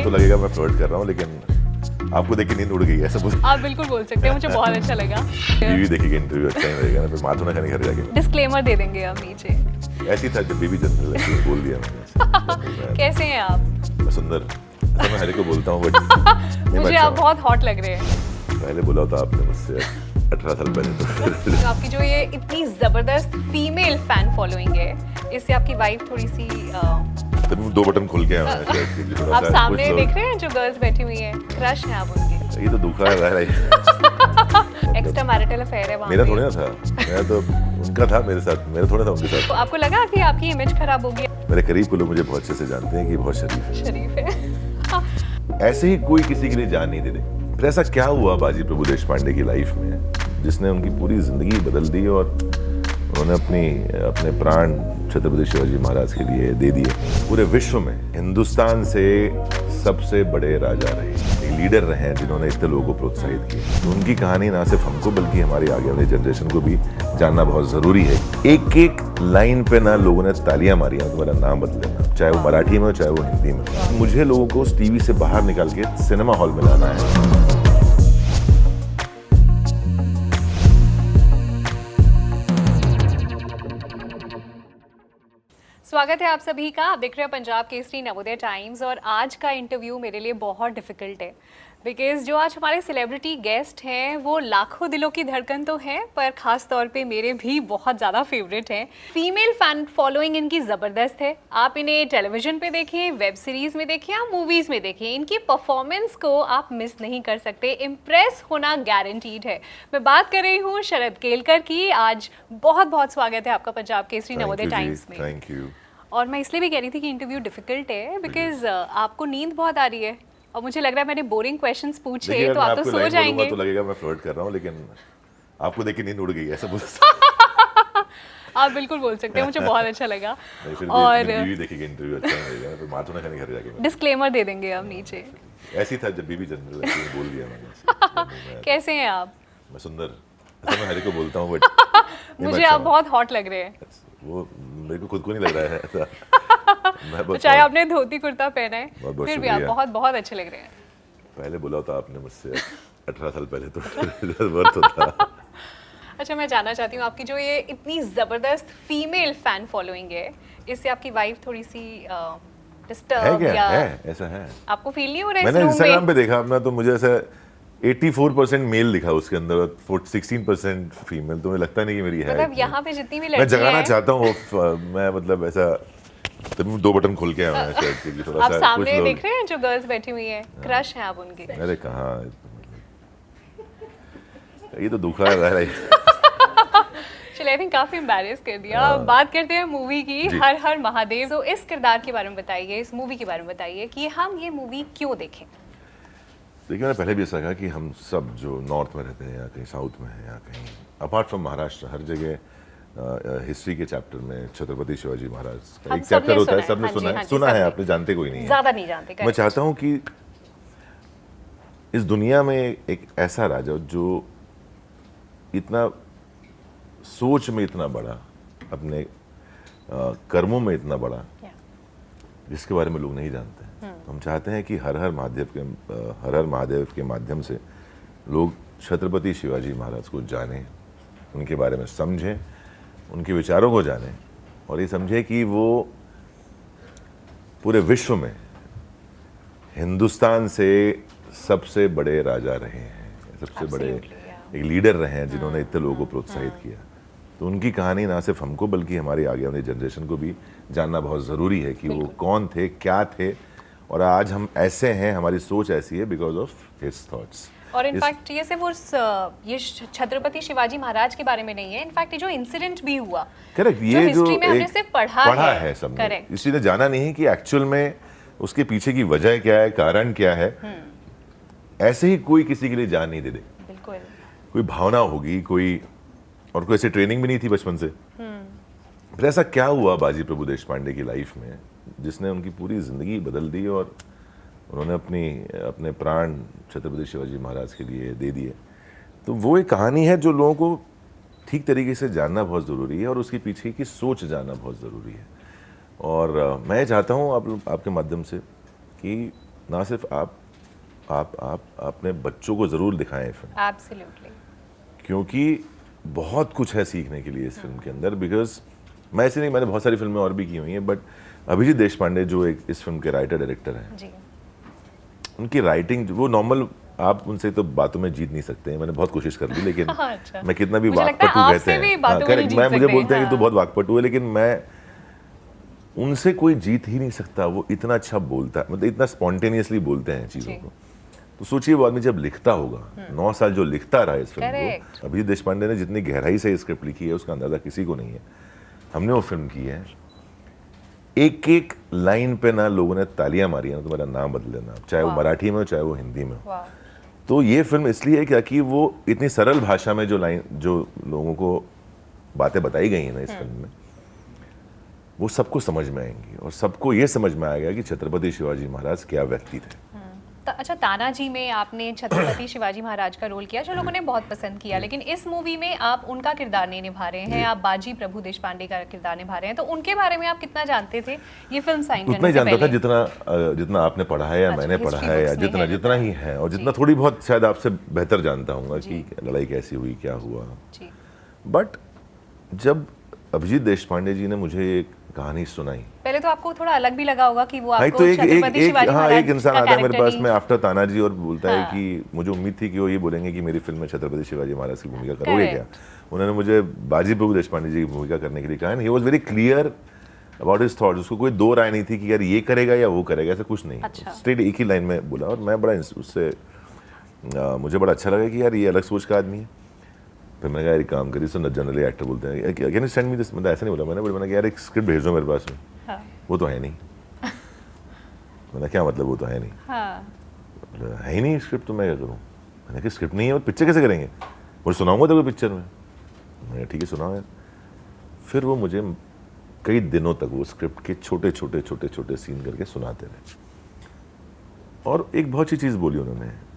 तो लगेगा मैं फ्लर्ट कर रहा हूँ, लेकिन आपको देख के नींद उड़ गई ऐसा बोल। आप बिल्कुल बोल सकते हैं, मुझे बहुत अच्छा लगा। बीवी देखेगी इंटरव्यू अच्छा ही रहेगा ना, फिर माथू ना खाने घर जाके। डिस्क्लेमर दे देंगे आप नीचे। ऐसी था जब बीवी जनरल बोल दिया मैंने। कैसे हैं आप? मैं सुंदर, ऐसा मैं हर एक को बोलता हूँ बट मुझे आप बहुत हॉट लग रहे हैं। पहले बोला था आपने मुझसे 18 साल पहले। तो आपकी जो ये इतनी जबरदस्त फीमेल फैन फॉलोइंग है, इससे आपकी वाइफ थोड़ी सी तब 2 बटन खुल के आया मैं। आप सामने देख रहे हैं जो गर्ल्स बैठी हुई हैं, क्रश है आप उनके। ये तो दुखा है एक्स्ट्रा मैरिटल अफेयर है वहाँ मेरा पे। थोड़ा ना था, मेरा तो उनका था मेरे साथ, मेरा थोड़ा था उनके साथ। तो आपको लगा कि आपकी इमेज खराब होगी? मेरे करीब के लोग मुझे बहुत अच्छे से जानते हैं कि बहुत शरीफ है। शरीफ है। ऐसे ही कोई किसी के लिए जान नहीं देते। फिर ऐसा क्या हुआ बाजी प्रभु देशपांडे की लाइफ में जिसने उनकी पूरी जिंदगी बदल दी और उन्होंने अपने प्राण छत्रपति शिवाजी महाराज के लिए दे दिए। पूरे विश्व में हिंदुस्तान से सबसे बड़े राजा रहे, एक लीडर रहे हैं जिन्होंने इतने लोगों को प्रोत्साहित किया। तो उनकी कहानी ना सिर्फ हमको बल्कि हमारी आगे वाली जनरेशन को भी जानना बहुत जरूरी है। एक एक लाइन पे ना लोगों ने तालियां मारी, तुम्हारा नाम बदलेना, चाहे वो मराठी में हो चाहे वो हिंदी में। मुझे लोगों को उस टीवी से बाहर निकाल के सिनेमा हॉल में लाना है। स्वागत है आप सभी का। आप देख रहे हैं पंजाब केसरी नवोदय टाइम्स और आज का इंटरव्यू मेरे लिए बहुत डिफिकल्ट है बिकॉज जो आज हमारे सेलिब्रिटी गेस्ट हैं वो लाखों दिलों की धड़कन तो है, पर खास तौर पे मेरे भी बहुत ज़्यादा फेवरेट हैं। फीमेल फैन फॉलोइंग इनकी ज़बरदस्त है। आप इन्हें टेलीविजन पे देखें, वेब सीरीज़ में देखें या मूवीज़ में देखें, इनकी परफॉर्मेंस को आप मिस नहीं कर सकते। इम्प्रेस होना गारंटीड है। मैं बात कर रही हूँ शरद केलकर की। आज बहुत बहुत स्वागत है आपका पंजाब केसरी नवोदय टाइम्स में। Thank you. और मैं इसलिए भी कह रही थी कि इंटरव्यू डिफिकल्ट है बिकॉज आपको नींद बहुत आ रही है और मुझे लग रहा है मैंने बोरिंग क्वेश्चंस पूछे तो आप तो सो जाएंगे। तो लगेगा मैं फ्लर्ट कर रहा हूँ, लेकिन आपको देख के नींद उड़ गई ऐसा बोल। आप बिल्कुल बोल सकते हैं, मुझे बहुत अच्छा लगा। और बीवी देखेगी इंटरव्यू अच्छा ही रहेगा ना, फिर माथू ना खाने घर जाके। डिस्क्लेमर दे देंगे आप नीचे। ऐसी था जब बीवी जनरल बोल दिया मैंने। कैसे हैं आप? मैं सुंदर, ऐसा मैं हर एक को बोलता हूँ बट मुझे आप बहुत हॉट लग रहे हैं। वो मेरे को खुद को नहीं लग रहा है ऐसा। चाहे आपने धोती कुर्ता पहना है फिर भी आप बहुत बहुत अच्छे लग रहे हैं। पहले बोला था आपने मुझसे 18 साल पहले तो वर्थ होता। अच्छा, मैं जानना चाहती हूँ आपकी जो ये इतनी ज़बरदस्त फीमेल फैन फॉलोइंग है, इससे आपकी वाइफ थोड़ी सी डिस्टर्ब या ऐसा है? आपको फील नहीं हो रहा है? मैंने इंस्टाग्राम पे देखा अपना, तो मुझे ऐसा 84% मेल दिखा उसके अंदर, 16% फीमेल। तो मुझे लगता नहीं कि मेरी है। मतलब यहाँ पे जितनी भी लड़कियां मैं जगाना चाहता हूँ मैं, मतलब ऐसा तब 2 बटन खुल के आया मैं कि थोड़ा आप सा सामने देख रहे हैं जो गर्ल्स बैठी हुई हैं, क्रश है आप उनके। अरे कहाँ, ये तो दुखा है। चलिए, आई थिंक काफी एम्बैरेस कर दिया। बात करते हैं मूवी की, हर हर महादेव। तो इस किरदार के बारे में बताइए, इस मूवी के बारे में बताइए कि हम ये मूवी क्यों देखें। देखिए, मैंने पहले भी ऐसा कहा कि हम सब जो नॉर्थ में रहते हैं या कहीं साउथ में हैं या कहीं अपार्ट फ्रॉम महाराष्ट्र, हर जगह हिस्ट्री के चैप्टर में छत्रपति शिवाजी महाराज का एक चैप्टर होता है। सबने सुना है, आपने जानते कोई नहीं है, ज्यादा नहीं जानते। मैं चाहता हूँ कि इस दुनिया में एक ऐसा राजा जो इतना सोच में इतना बड़ा, अपने कर्मों में इतना बड़ा, जिसके बारे में लोग नहीं जानते हैं। तो हम चाहते हैं कि हर हर महादेव के माध्यम से लोग छत्रपति शिवाजी महाराज को जानें, उनके बारे में समझें, उनके विचारों को जानें और ये समझें कि वो पूरे विश्व में हिंदुस्तान से सबसे बड़े राजा रहे हैं, सबसे बड़े एक लीडर रहे हैं जिन्होंने इतने लोगों को प्रोत्साहित किया। तो उनकी कहानी ना सिर्फ हमको बल्कि हमारी आगे वाली जनरेशन को भी जानना बहुत ज़रूरी है कि वो कौन थे, क्या थे, और आज हम ऐसे हैं, हमारी सोच ऐसी है बिकॉज ऑफ हिज थॉट्स। और इनफैक्ट ये सिर्फ उस ये छत्रपति शिवाजी महाराज के बारे में नहीं है, इनफैक्ट ये जो इंसिडेंट भी हुआ, करेक्ट, ये जो हिस्ट्री में हमने सिर्फ पढ़ा है सबने, इसी ने जाना नहीं है कि एक्चुअल में उसके पीछे की वजह क्या है, कारण क्या है। ऐसे ही कोई किसी के लिए जान नहीं दे दे। बिल्कुल, कोई भावना होगी, कोई और कोई ऐसी ट्रेनिंग भी नहीं थी बचपन से। फिर ऐसा क्या हुआ बाजी प्रभु देशपांडे की लाइफ में जिसने उनकी पूरी जिंदगी बदल दी और उन्होंने अपने प्राण छत्रपति शिवाजी महाराज के लिए दे दिए। तो वो एक कहानी है जो लोगों को ठीक तरीके से जानना बहुत ज़रूरी है और उसके पीछे की सोच जानना बहुत ज़रूरी है। और मैं चाहता हूँ आपके माध्यम से कि ना सिर्फ आप अपने बच्चों को ज़रूर दिखाएं फिल्म, एब्सोल्युटली। क्योंकि बहुत कुछ है सीखने के लिए इस फिल्म के अंदर। बिकॉज मैं ऐसे नहीं, मैंने बहुत सारी फिल्में और भी की हुई हैं, बट अभिजीत देशपांडे जो एक इस फिल्म के राइटर डायरेक्टर हैं, जी। उनकी राइटिंग वो नॉर्मल, आप उनसे तो बातों में जीत नहीं सकते हैं। मैंने बहुत कोशिश कर ली, लेकिन अच्छा। मैं कितना भी मुझे लगता है वाकपटू कहते आपसे भी हैं, बातों में नहीं करेक्ट, जीत मैं मुझे सकते, बोलते हैं कि तू हाँ। बहुत वाकपटू है, लेकिन मैं उनसे कोई जीत ही नहीं सकता। वो इतना अच्छा बोलता है, मतलब इतना स्पॉन्टेनियसली बोलते हैं चीज़ों जी। को। तो सोचिए वो आदमी जब लिखता होगा, 9 साल जो लिखता रहा इस फिल्म Correct. को, अभिजीत देशपांडे ने जितनी गहराई से स्क्रिप्ट लिखी है उसका अंदाजा किसी को नहीं है। हमने वो फिल्म की है, एक एक लाइन पे ना लोगों ने तालियां मारी है, तुम्हारा नाम बदल देना, चाहे वो वाह। मराठी में हो चाहे वो हिंदी में हो। वाह। तो ये फिल्म इसलिए है क्या कि वो इतनी सरल भाषा में जो लोगों को बातें बताई गई हैं ना इस फिल्म में, वो सबको समझ में आएंगी और सबको ये समझ में आएगा कि छत्रपति शिवाजी महाराज क्या व्यक्ति थे। अच्छा, तानाजी में आपने छत्रपति शिवाजी महाराज का रोल किया जो लोगों ने बहुत पसंद किया, लेकिन इस मूवी में आप उनका किरदार नहीं निभा रहे हैं, आप बाजी प्रभु देशपांडे का किरदार निभा रहे हैं। तो उनके बारे में आप कितना जानते थे ये फिल्म साइन उतना करने ही से जानता था पहले? जितना आपने पढ़ा है या अच्छा, मैंने पढ़ा history है, या books में जितना है जितना ही है, और जितना थोड़ी बहुत शायद आपसे बेहतर जानता हूँ जी। कि लड़ाई कैसी हुई, क्या हुआ। जी। बट जब अभिजीत देशपांडे जी ने मुझे एक कहानी सुनाई, पहले तो आपको थोड़ा अलग भी लगा होगा कि वो हाँ, आपको तो एक छत्रपति शिवाजी हाँ, महाराज एक इंसान का आता है मेरे character पास ही- में आफ्टर तानाजी और बोलता है हाँ। कि मुझे उम्मीद थी कि वो ये बोलेंगे कि मेरी फिल्म में छत्रपति शिवाजी महाराज की भूमिका करोगे क्या। Correct. उन्होंने मुझे बाजी प्रभु देशपांडे जी की भूमिका करने के लिए कहा, he was very clear about his thoughts. उसको कोई दो राय नहीं थी कि यार ये करेगा या वो करेगा, ऐसा कुछ नहीं। अच्छा। स्ट्रेट एक ही लाइन में बोला, और मैं बड़ा उससे मुझे बड़ा अच्छा लगा कि यार ये अलग सोच का आदमी है। फिर मैंने कहा यार एक काम करिए, सो जनरली एक्टर बोलते हैं can you send me this, मतलब ऐसा नहीं बोला मैंने, बट मैंने कहा यार एक स्क्रिप्ट भेजो मेरे पास में। हाँ। वो तो है नहीं। मैंने क्या मतलब वो तो है नहीं? हाँ। है ही नहीं स्क्रिप्ट, तो मैं क्या करूँ? मैंने कहा स्क्रिप्ट नहीं है, पिक्चर कैसे करेंगे? मुझे सुनाऊंगा तो पिक्चर में। मैंने ठीक है सुनाओ यार। फिर वो मुझे कई दिनों तक वो स्क्रिप्ट के छोटे छोटे छोटे छोटे सीन करके सुनाते रहे। और एक बहुत अच्छी चीज़ बोली उन्होंने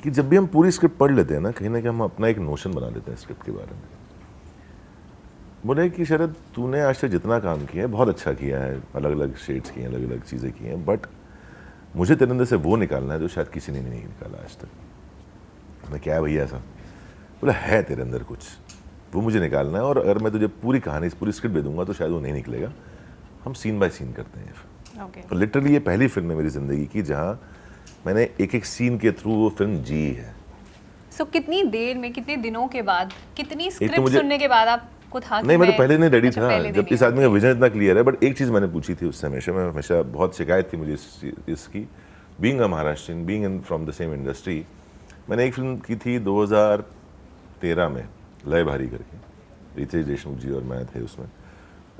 कि जब भी हम पूरी स्क्रिप्ट पढ़ लेते हैं ना कहीं हम अपना एक नोशन बना लेते हैं स्क्रिप्ट के बारे में। बोले कि शरद तूने आज तक जितना काम किया है बहुत अच्छा किया है, अलग अलग शेड्स किए हैं, अलग अलग चीज़ें की हैं, बट मुझे तेरे अंदर से वो निकालना है जो शायद किसी ने नहीं निकाला आज तक। मैं क्या है भैया ऐसा? बोला है तेरे अंदर कुछ, वो मुझे निकालना है, और अगर मैं तुझे पूरी कहानी पूरी स्क्रिप्ट दे दूंगा तो शायद वो नहीं निकलेगा। हम सीन बाय सीन करते हैं। ओके। तो लिटरली ये पहली फिल्म है मेरी ज़िंदगी की जहाँ मैंने एक एक सीन के थ्रू वो फिल्म जी है। सो कितनी देर में, कितने दिनों के बाद, कितनी तो स्क्रिप्ट मुझे- सुनने के बाद आपको था कि नहीं, मैं तो पहले नहीं रेडी अच्छा, था। पहले जब दिन इस ही, आदमी का ओके। विजन इतना क्लियर है, बट एक चीज़ मैंने पूछी थी उससे हमेशा, मैं हमेशा बहुत शिकायत थी मुझे इसकी, being a Maharashtrian, being in from the same industry. मैंने एक फिल्म की थी 2013 में, लय भारी करके, रितेश देशमुख जी और मैं थे उसमें,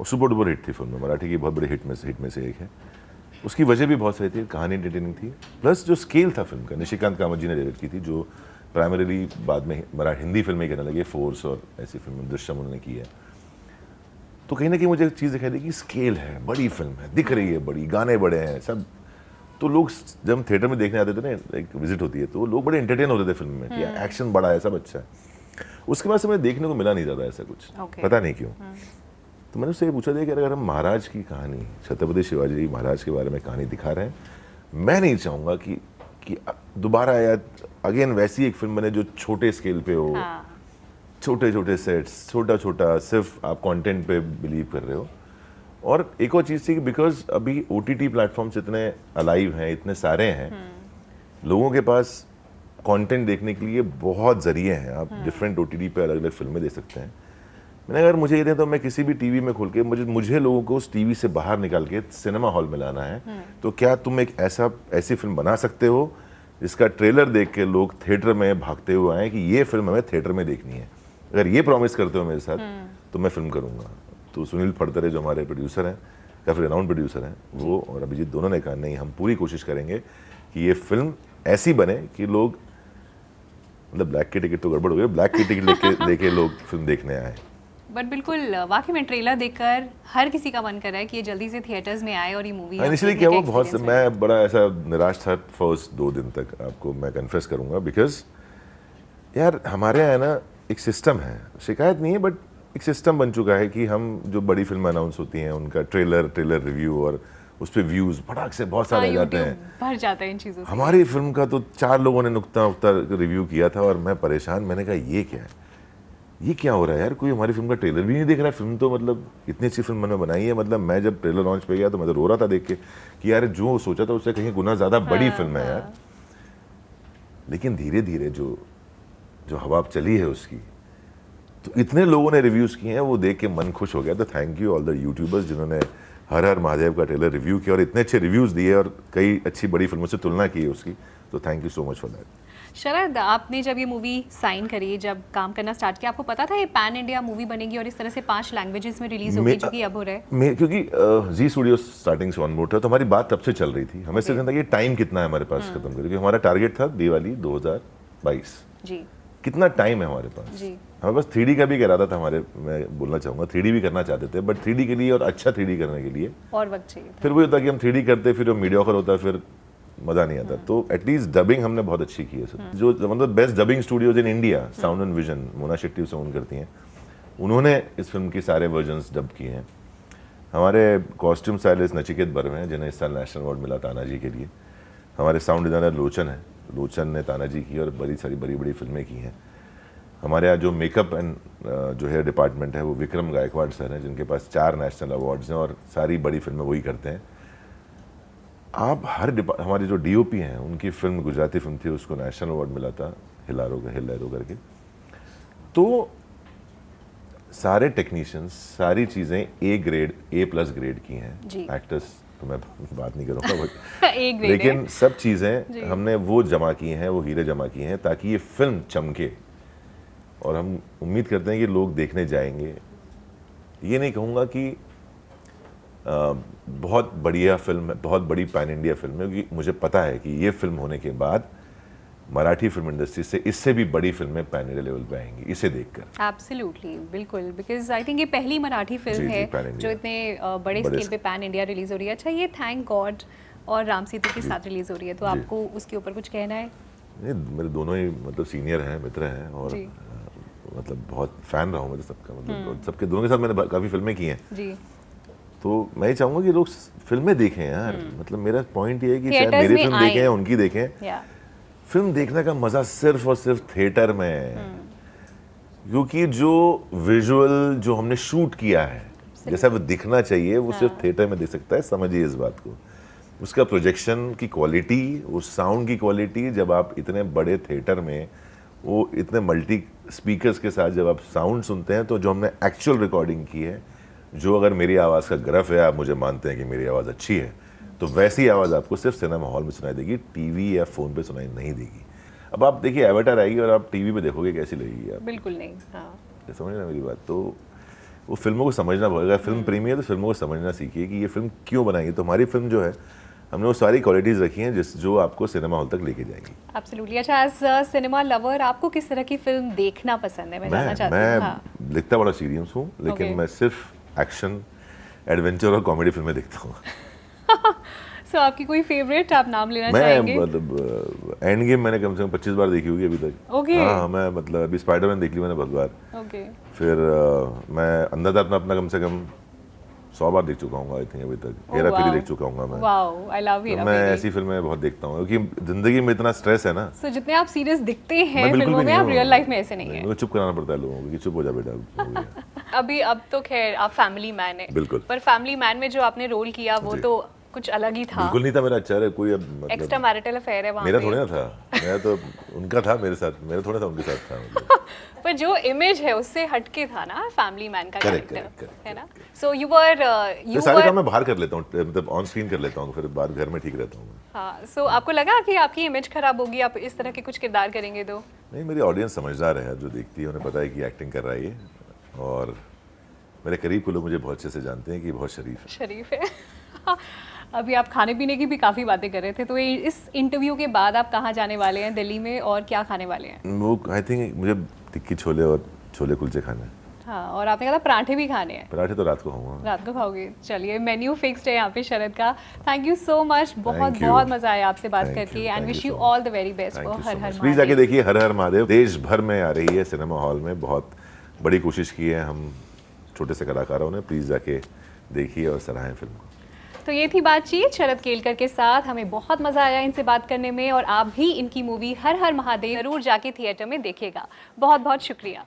और सुपर डुपर हिट थी फिल्म, मराठी की बहुत बड़ी हिट में से एक है। उसकी वजह भी बहुत सही थी, कहानी एंटरटेनिंग थी, प्लस जो स्केल था फिल्म का, निशिकांत कामत जी ने डायरेक्ट की थी, जो प्राइमरीली बाद में हिंदी फिल्में कहने लगे, फोर्स और ऐसी फिल्म दृश्यम उन्होंने की है। तो कहीं ना कहीं मुझे एक चीज़ दिखाई दी कि स्केल है, बड़ी फिल्म है, दिख रही है बड़ी, गाने बड़े हैं सब। तो लोग जब हम थिएटर में देखने आते थे ना, एक विजिट होती है, तो लोग बड़े एंटरटेन होते थे फिल्म में कि एक्शन बड़ा है, सब अच्छा है। उसके बाद से मुझे देखने को मिला नहीं ज़्यादा ऐसा कुछ, Okay. पता नहीं क्यों। तो मैंने उससे ये पूछा था कि अगर हम महाराज की कहानी, छत्रपति शिवाजी महाराज के बारे में कहानी दिखा रहे हैं, मैं नहीं चाहूँगा कि दोबारा या अगेन वैसी एक फिल्म बने जो छोटे स्केल पे हो, हाँ। छोटे छोटे सेट्स, छोटा छोटा, सिर्फ आप कंटेंट पे बिलीव कर रहे हो। और एक और चीज़ थी कि बिकॉज अभी OTT प्लेटफॉर्म्स इतने अलाइव हैं, इतने सारे हैं, लोगों के पास कंटेंट देखने के लिए बहुत ज़रिए हैं। आप डिफरेंट OTT पे अलग अलग फिल्में दे सकते हैं। मैंने अगर मुझे ये दें तो मैं किसी भी टीवी में खोल के मुझे लोगों को उस टीवी से बाहर निकाल के सिनेमा हॉल में लाना है, तो क्या तुम एक ऐसी फिल्म बना सकते हो जिसका ट्रेलर देख के लोग थिएटर में भागते हुए आए कि ये फिल्म हमें थिएटर में देखनी है? अगर ये प्रॉमिस करते हो मेरे साथ तो मैं फिल्म करूँगा। तो सुनील फड़तरे जो हमारे प्रोड्यूसर हैं, काफ़ी रिनाउंड प्रोड्यूसर हैं, वो और अभिजीत दोनों ने कहा नहीं, हम पूरी कोशिश करेंगे कि ये फिल्म ऐसी बने कि लोग, मतलब ब्लैक की टिकट तो गड़बड़ हो गई, ब्लैक की टिकट लेके लोग फिल्म देखने आए। बट बिल्कुल वाकई में ट्रेलर देखकर हर किसी का मन कर रहा है कि ये जल्दी से थिएटर्स में आए और ये मूवी इनिशियली क्या हुआ, बहुत मैं बड़ा ऐसा निराश था फर्स्ट 2 दिन तक, आपको मैं कन्फेस करूंगा, बिकॉज यार हमारे यहाँ ना एक सिस्टम है, शिकायत नहीं है बट एक सिस्टम बन चुका है कि हम जो बड़ी फिल्म अनाउंस होती हैं उनका ट्रेलर रिव्यू और उस पर व्यूज फटाक से बहुत सारे आ जाते हैं। भर जाता है इन चीज़ों से। हमारी फिल्म का तो 4 लोगों ने नुक्ता रिव्यू किया था और मैं परेशान, मैंने कहा ये क्या है, ये क्या हो रहा है यार, कोई हमारी फिल्म का ट्रेलर भी नहीं देख रहा है। फिल्म तो मतलब इतनी अच्छी फिल्म मैंने बनाई है, मतलब मैं जब ट्रेलर लॉन्च पे गया तो मैं तो रो रहा था देख के कि यार जो सोचा था उससे कहीं गुना ज़्यादा बड़ी फिल्म है यार। लेकिन धीरे धीरे जो हवा चली है उसकी, तो इतने लोगों ने रिव्यूज़ किए हैं, वो देख के मन खुश हो गया। तो thank you all the YouTubers जिन्होंने हर हर महादेव का ट्रेलर रिव्यू किया और इतने अच्छे रिव्यूज़ दिए और कई अच्छी बड़ी फिल्मों से तुलना की है उसकी। तो thank you so much for that. Sharad, आपने जब ये मूवी साइन करी, जब काम करना स्टार्ट किया, आपको पता था ये पैन इंडिया मूवी बनेगी और इस तरह से 5 लैंग्वेजेस में रिलीज होगी, जो कि अब हो रहा है? क्योंकि जी स्टूडियो स्टार्टिंग से ऑन बोर्ड था, तो हमारी बात तब से चल रही थी। हमें सिर्फ था कि टाइम कितना है हमारे पास खत्म करके, क्योंकि हमारा टारगेट था दिवाली 2022। जी, कितना टाइम है हमारे पास जी। हमारे पास 3D का भी इरादा था हमारे, मैं बोलना चाहूँगा 3D भी करना चाहते थे, बट 3D के लिए और अच्छा 3D करने के लिए और वक्त चाहिए था। फिर वही होता कि हम 3D करते फिर वो मीडियोकर होता, फिर मज़ा नहीं आता। तो एटलीस्ट डबिंग हमने बहुत अच्छी की है। जो मतलब best dubbing studios in India, sound and vision, Mona Shetty sound करती हैं, उन्होंने इस फिल्म के सारे वर्जन्स डब किए हैं। हमारे कॉस्ट्यूम स्टाइलिस्ट नचिकेत बर्वे हैं, जिन्हें इस साल नेशनल अवार्ड मिला तानाजी के लिए। हमारे साउंड डिज़ाइनर लोचन है, लोचन ने तानाजी की और बड़ी बड़ी फिल्में की हैं। हमारे यहाँ जो मेकअप एंड जो हेयर डिपार्टमेंट है वो विक्रम गायकवाड़ सर हैं, जिनके पास 4 नेशनल अवार्ड्स हैं और सारी बड़ी फिल्में वही करते हैं। आप हमारे जो डीओपी हैं, उनकी फिल्म गुजराती फिल्म थी, उसको नेशनल अवार्ड मिला था हिलारो करके। तो सारे टेक्नीशियंस, सारी चीज़ें A+ ग्रेड की हैं। एक्टर्स तो मैं बात नहीं करूँगा लेकिन सब चीज़ें हमने वो जमा की हैं, वो हीरे जमा किए हैं ताकि ये फिल्म चमके। और हम उम्मीद करते हैं कि लोग देखने जाएंगे। ये नहीं कहूँगा कि बहुत बढ़िया फिल्म है, बहुत बड़ी पैन इंडिया फिल्म है, क्योंकि मुझे पता है कि ये फिल्म होने के बाद मराठी फिल्म इंडस्ट्री से इससे भी बड़ी फिल्में पैन इंडिया लेवल पे आएंगी इसे देखकर। एब्सोल्युटली, बिल्कुल, बिकॉज आई थिंक ये पहली मराठी फिल्म है जो इतने बड़े स्केल पे पैन इंडिया रिलीज हो रही है। अच्छा, ये थैंक गॉड और राम सीतू के साथ रिलीज हो रही है, तो आपको उसके ऊपर कुछ कहना है? नहीं, मेरे दोनों ही मतलब सीनियर हैं, मित्र हैं और मतलब बहुत फैन रहा हूँ मैं तो सबका, मतलब सबके दोनों के साथ मैंने काफ़ी फिल्में की हैं जी। तो मैं चाहूँगा कि लोग फिल्में देखें यार। मतलब मेरा पॉइंट ये है कि चाहे मेरी फिल्म देखें या उनकी देखें, फिल्म देखने का मज़ा सिर्फ और सिर्फ थिएटर में है। क्योंकि जो विजुअल जो हमने शूट किया है, जैसा वो दिखना चाहिए, वो सिर्फ थिएटर में दिख सकता है। समझिए इस बात को। उसका प्रोजेक्शन की क्वालिटी, उस साउंड की क्वालिटी, जब आप इतने बड़े थिएटर में वो इतने मल्टी स्पीकर्स के साथ जब आप साउंड सुनते हैं, तो जो हमने एक्चुअल रिकॉर्डिंग की है, जो अगर मेरी आवाज़ का ग्रफ है, आप मुझे मानते हैं कि मेरी आवाज़ अच्छी है, तो वैसी आवाज़ आपको सिर्फ सिनेमा हॉल में सुनाई देगी, टीवी या फ़ोन पे सुनाई नहीं देगी। अब आप देखिए एवेटार आएगी और आप टीवी पे देखोगे, कैसी लगेगी आप? बिल्कुल नहीं। हाँ, समझ रहे मेरी बात? तो वो फिल्मों को समझना पड़ेगा। फिल्म प्रेमी है तो फिल्मों को समझना सीखिए कि ये फिल्म क्यों बनाई है। तो हमारी फिल्म जो है, हमने वो सारी क्वालिटीज़ रखी हैं जो आपको सिनेमा हॉल तक लेके जाएगी। एब्सोल्युटली। अच्छा, एज सिनेमा लवर आपको किस तरह की फिल्म देखना पसंद है? मैं जानना चाहती हूँ। मैं लिखता बड़ा सीरियस हूँ, लेकिन मैं सिर्फ एक्शन, एडवेंचर और कॉमेडी फिल्में देखता हूँ। सो आपकी कोई फेवरेट आप नाम लेना चाहेंगे? मैं मतलब एंड गेम मैंने कम से कम 25 बार देखी होगी अभी तक। हाँ, मैं मतलब अभी स्पाइडरमैन देख ली मैंने बहुत बार। फिर मैं अंधाधुन अपना कम से कम 100 बार देख चुका हूँ आई थिंक अभी तक। हेरा फेरी देख चुका हूँ मैं। वाओ, आई लव हेरा फेरी। मैं ऐसी फिल्में बहुत देखता हूँ क्योंकि जिंदगी में इतना स्ट्रेस है ना। सो जितने आप सीरियस दिखते हैं फिल्मों में, आप रियल लाइफ में ऐसे नहीं है। मुझे चुप कराना पड़ता है लोगों को कि चुप हो जा बेटा। अभी अब तो खैर आप फैमिली मैन है। बिल्कुल। पर फैमिली मैन में जो आपने रोल किया वो तो कुछ अलग ही था। बिल्कुल नहीं था मेरा। अच्छा है कोई मतलब एक्स्ट्रा मैरिटल अफेयर है वहाँ मेरा थोड़ा ना था। मैं तो उनका था मेरे साथ, मेरा थोड़ा था उनके साथ था। पर जो इमेज है उससे हटके था ना फैमिली मैन का कैरेक्टर, है ना? सो यू वर सारे काम मैं बाहर कर लेता हूँ, मतलब ऑन स्क्रीन कर लेता हूँ, फिर बाद घर में ठीक रहता हूँ। हाँ, सो आपको लगा कि आपकी इमेज खराब होगी आप इस तरह के कुछ किरदार करेंगे तो? नहीं, मेरी ऑडियंस समझदार है, जो देखती है उन्हें पता है कि एक्टिंग कर रहा है ये। और मेरे करीब के लोग मुझे बहुत अच्छे से जानते हैं कि बहुत शरीफ है। अभी आप खाने पीने की भी काफ़ी बातें कर रहे थे, तो इस इंटरव्यू के बाद आप कहाँ जाने वाले हैं दिल्ली में और क्या खाने वाले हैं? वो आई थिंक मुझे टिक्की छोले और छोले कुलचे खाने हैं। हाँ, और आपने कहा पराठे भी खाने हैं। पराठे तो रात को खाऊंगा। रात को खाओगे? चलिए, मेन्यू फिक्स्ड है यहाँ पे शरद का। थैंक यू सो मच, बहुत बहुत मजा आया आपसे बात करके and wish you all the very best for her her Mahadev. Please जाके देखिए हर हर महादेव। देश भर में आ रही है सिनेमा हॉल में, बहुत बड़ी कोशिश की है हम छोटे से कलाकारों ने। प्लीज जाके देखिए और सराहें फिल्म को। तो ये थी बातचीत शरद केलकर के साथ। हमें बहुत मजा आया इनसे बात करने में और आप भी इनकी मूवी हर हर महादेव जरूर जाके थिएटर में देखिएगा। बहुत बहुत शुक्रिया।